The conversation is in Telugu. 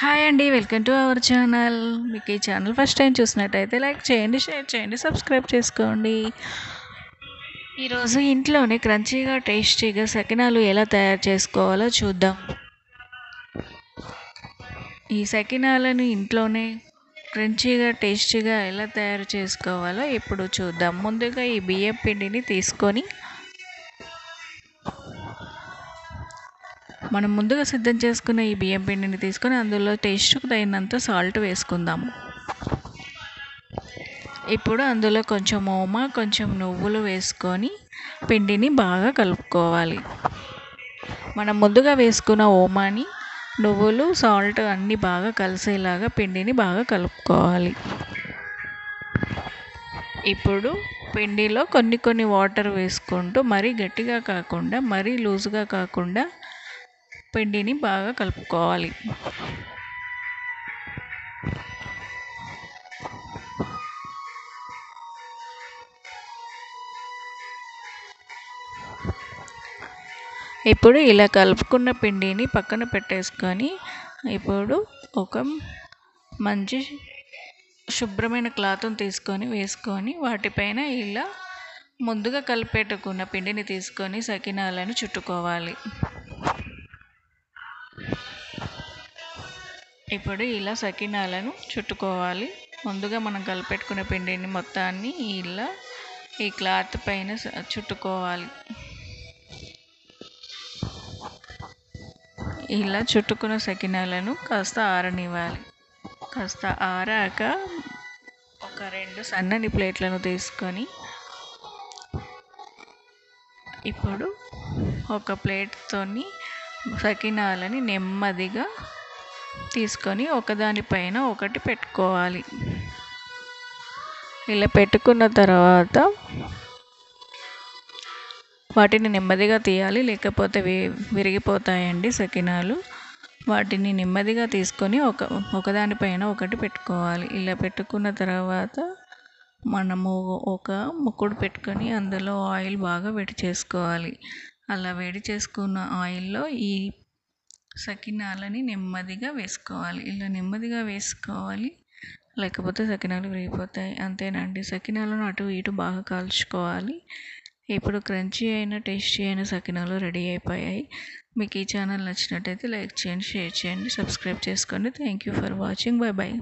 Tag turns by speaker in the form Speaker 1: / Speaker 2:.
Speaker 1: హాయ్ అండి. Welcome to our channel. మీకు ఈ ఛానల్ ఫస్ట్ టైం చూసినట్టయితే లైక్ చేయండి, షేర్ చేయండి, సబ్స్క్రైబ్ చేసుకోండి. ఈరోజు ఇంట్లోనే క్రంచీగా టేస్టీగా సకినాలు ఎలా తయారు చేసుకోవాలో చూద్దాం. ఈ సకినాలను ఇంట్లోనే క్రంచీగా టేస్టీగా ఎలా తయారు చేసుకోవాలో ఇప్పుడు చూద్దాం. ముందుగా ఈ బియ్యం పిండిని తీసుకొని మనం ముందుగా సిద్ధం చేసుకున్న ఈ బియ్యం పిండిని తీసుకొని అందులో టేస్ట్కు తగినంత సాల్ట్ వేసుకుందాం. ఇప్పుడు అందులో కొంచెం ఓమా, కొంచెం నువ్వులు వేసుకొని పిండిని బాగా కలుపుకోవాలి. మనం ముందుగా వేసుకున్న ఓమాని, నువ్వులు, సాల్ట్ అన్నీ బాగా కలిసేలాగా పిండిని బాగా కలుపుకోవాలి. ఇప్పుడు పిండిలో కొన్ని వాటర్ వేసుకుంటూ మరీ గట్టిగా కాకుండా మరీ లూజుగా కాకుండా పిండిని బాగా కలుపుకోవాలి. ఇప్పుడు ఇలా కలుపుకున్న పిండిని పక్కన పెట్టేసుకొని ఇప్పుడు ఒక మంచి శుభ్రమైన క్లాత్ని తీసుకొని వేసుకొని వాటిపైన ఇలా ముందుగా కలిపెట్టుకున్న పిండిని తీసుకొని సకినాలను చుట్టుకోవాలి. ఇప్పుడు ఇలా సకినాలను చుట్టుకోవాలి. ముందుగా మనం కలిపెట్టుకున్న పిండిని మొత్తాన్ని ఇలా ఈ క్లాత్ పైన చుట్టుకోవాలి. ఇలా చుట్టుకున్న సకినాలను కాస్త ఆరనివ్వాలి. కాస్త ఆరాక ఒక 2 సన్నని ప్లేట్లను తీసుకొని ఇప్పుడు ఒక ప్లేట్తోని సకినాలని నెమ్మదిగా తీసుకొని ఒకదానిపైన ఒకటి పెట్టుకోవాలి. ఇలా పెట్టుకున్న తర్వాత వాటిని నెమ్మదిగా తీయాలి, లేకపోతే విరిగిపోతాయండి సకినాలు. వాటిని నెమ్మదిగా తీసుకొని ఒకదానిపైన ఒకటి పెట్టుకోవాలి. ఇలా పెట్టుకున్న తర్వాత మనము ఒక ముక్కుడు పెట్టుకొని అందులో ఆయిల్ బాగా వేడి చేసుకోవాలి. అలా వేడి చేసుకున్న ఆయిల్లో ఈ సకినాలని నెమ్మదిగా వేసుకోవాలి. ఇలా నెమ్మదిగా వేసుకోవాలి, లేకపోతే సకినాలు విరిగిపోతాయి. అంతేనండి. సకినాలను అటు ఇటు బాగా కాల్చుకోవాలి. ఇప్పుడు క్రంచీ అయిన టేస్టీ అయిన సకినాలు రెడీ అయిపోయాయి. మీకు ఈ ఛానల్ నచ్చినట్టయితే లైక్ చేయండి, షేర్ చేయండి, సబ్స్క్రైబ్ చేసుకోండి. Thank you for watching. Bye bye.